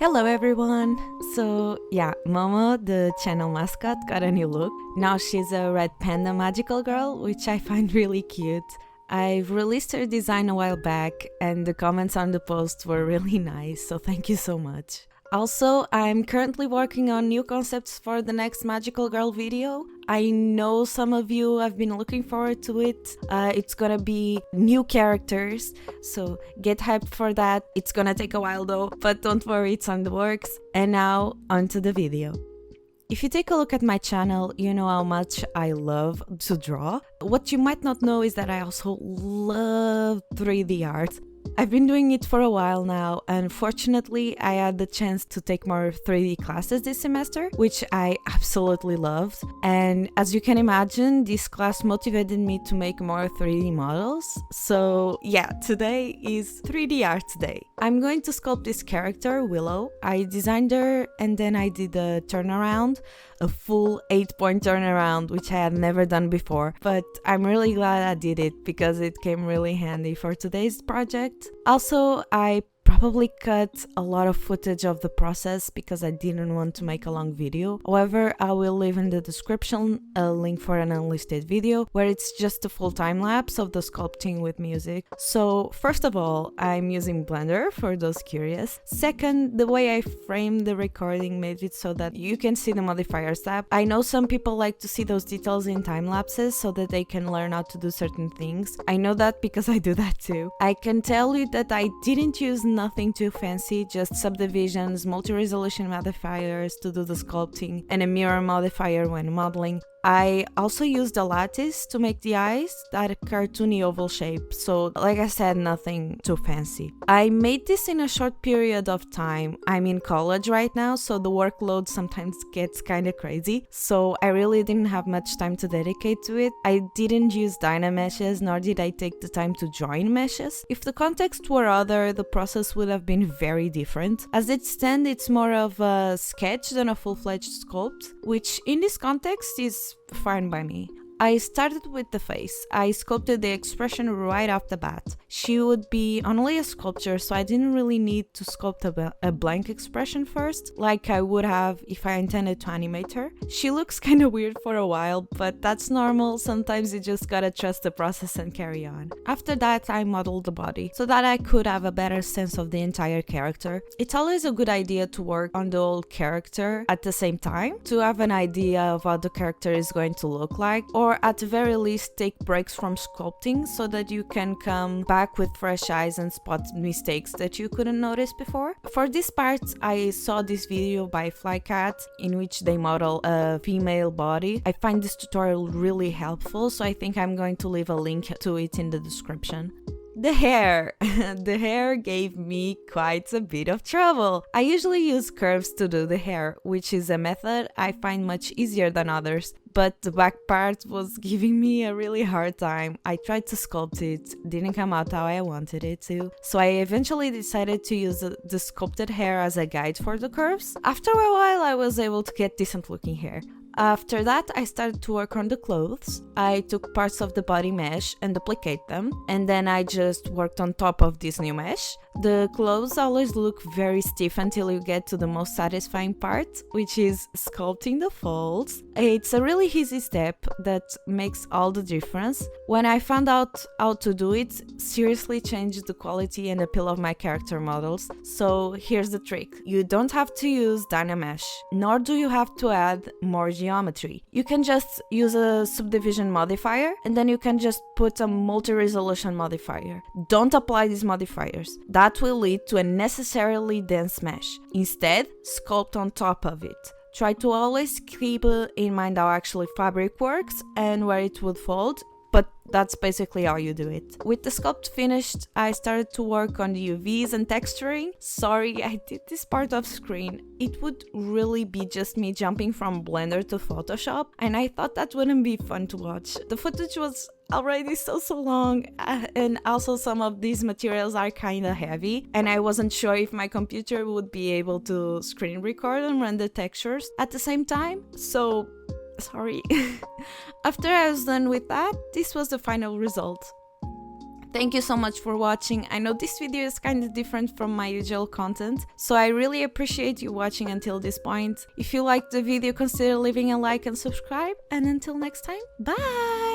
Hello everyone! So yeah, Momo, the channel mascot, got a new look. Now she's a red panda magical girl, which I find really cute. I've released her design a while back and the comments on the post were really nice, so thank you so much. Also, I'm currently working on new concepts for the next Magical Girl video. I know some of you have been looking forward to it. It's gonna be new characters, so get hyped for that. It's gonna take a while though, but don't worry, it's on the works. And now, onto the video. If you take a look at my channel, you know how much I love to draw. What you might not know is that I also love 3D art. I've been doing it for a while now, and fortunately I had the chance to take more 3D classes this semester, which I absolutely loved. And as you can imagine, this class motivated me to make more 3D models. So yeah, today is 3D art day. I'm going to sculpt this character, Willow. I designed her and then I did a turnaround, a full 8-point turnaround, which I had never done before. But I'm really glad I did it because it came really handy for today's project. Also, I probably cut a lot of footage of the process because I didn't want to make a long video. However, I will leave in the description a link for an unlisted video where it's just a full time lapse of the sculpting with music. So first of all, I'm using Blender for those curious. Second, the way I framed the recording made it so that you can see the modifiers tab. I know some people like to see those details in time lapses so that they can learn how to do certain things. I know that because I do that too. I can tell you that I didn't use nothing too fancy, just subdivisions, multi-resolution modifiers to do the sculpting, and a mirror modifier when modeling. I also used a lattice to make the eyes, that cartoony oval shape, so like I said, nothing too fancy. I made this in a short period of time. I'm in college right now, so the workload sometimes gets kinda crazy, so I really didn't have much time to dedicate to it. I didn't use Dynameshes, nor did I take the time to join meshes. If the context were other, the process would have been very different. As it stands, it's more of a sketch than a full-fledged sculpt, which in this context is fine by me. I started with the face. I sculpted the expression right off the bat. She would be only a sculpture, so I didn't really need to sculpt a blank expression first, like I would have if I intended to animate her. She looks kinda weird for a while, but that's normal. Sometimes you just gotta trust the process and carry on. After that, I modeled the body, so that I could have a better sense of the entire character. It's always a good idea to work on the whole character at the same time, to have an idea of what the character is going to look like, or at the very least take breaks from sculpting so that you can come back with fresh eyes and spot mistakes that you couldn't notice before. For this part, I saw this video by Flycat in which they model a female body. I find this tutorial really helpful, so I think I'm going to leave a link to it in the description. The hair! The hair gave me quite a bit of trouble. I usually use curves to do the hair, which is a method I find much easier than others. But the back part was giving me a really hard time. I tried to sculpt it, didn't come out how I wanted it to, so I eventually decided to use the sculpted hair as a guide for the curves. After a while, I was able to get decent looking hair. After that, I started to work on the clothes. I took parts of the body mesh and duplicate them, and then I just worked on top of this new mesh. The clothes always look very stiff until you get to the most satisfying part, which is sculpting the folds. It's a really easy step that makes all the difference. When I found out how to do it, seriously changed the quality and appeal of my character models. So here's the trick. You don't have to use Dynamesh, nor do you have to add more geometry. You can just use a subdivision modifier, and then you can just put a multi-resolution modifier. Don't apply these modifiers. That will lead to a necessarily dense mesh. Instead, sculpt on top of it. Try to always keep in mind how actually fabric works and where it would fold, but that's basically how you do it. With the sculpt finished, I started to work on the UVs and texturing. Sorry, I did this part off screen. It would really be just me jumping from Blender to Photoshop, and I thought that wouldn't be fun to watch. The footage was already so long, and also some of these materials are kinda heavy, and I wasn't sure if my computer would be able to screen record and render textures at the same time, so sorry. After I was done with that, this was the final result. Thank you so much for watching. I know this video is kind of different from my usual content, so I really appreciate you watching until this point. If you liked the video, consider leaving a like and subscribe, and until next time, bye!